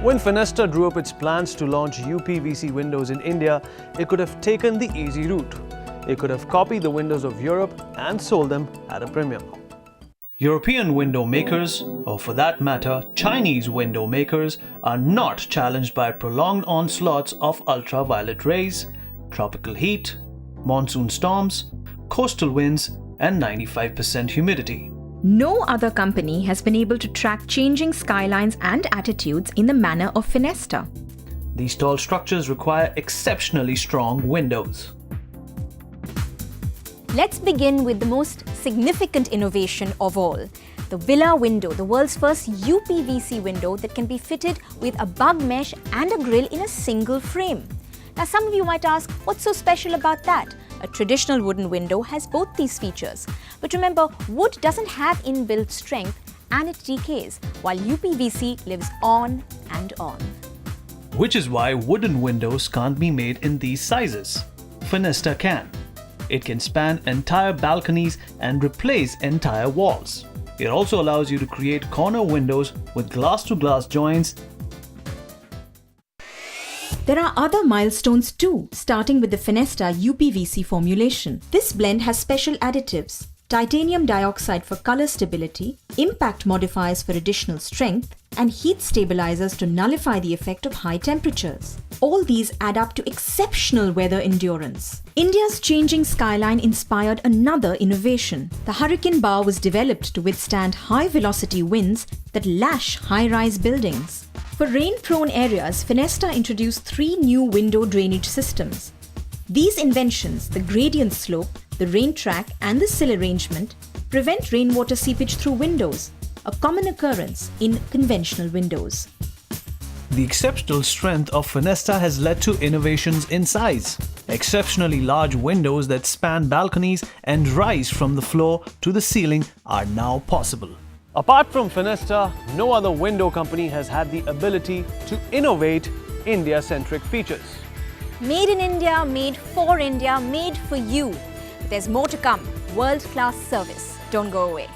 When Fenesta drew up its plans to launch UPVC windows in India, it could have taken the easy route. It could have copied the windows of Europe and sold them at a premium. European window makers, or for that matter, Chinese window makers, are not challenged by prolonged onslaughts of ultraviolet rays, tropical heat, monsoon storms, coastal winds, and 95% humidity. No other company has been able to track changing skylines and attitudes in the manner of Fenesta. These tall structures require exceptionally strong windows. Let's begin with the most significant innovation of all, the Villa window, the world's first UPVC window that can be fitted with a bug mesh and a grille in a single frame. Now some of you might ask, what's so special about that? A traditional wooden window has both these features. But remember, wood doesn't have inbuilt strength and it decays, while UPVC lives on and on. Which is why wooden windows can't be made in these sizes. Fenesta can. It can span entire balconies and replace entire walls. It also allows you to create corner windows with glass-to-glass joints. There are other milestones too, starting with the Fenesta UPVC formulation. This blend has special additives: titanium dioxide for color stability, impact modifiers for additional strength, and heat stabilizers to nullify the effect of high temperatures. All these add up to exceptional weather endurance. India's changing skyline inspired another innovation. The hurricane bar was developed to withstand high-velocity winds that lash high-rise buildings. For rain-prone areas, Fenesta introduced 3 new window drainage systems. These inventions, the gradient slope, the rain track, and the sill arrangement, prevent rainwater seepage through windows, a common occurrence in conventional windows. The exceptional strength of Fenesta has led to innovations in size. Exceptionally large windows that span balconies and rise from the floor to the ceiling are now possible. Apart from Fenesta, no other window company has had the ability to innovate India-centric features. Made in India, made for India, made for you. There's more to come. World-class service. Don't go away.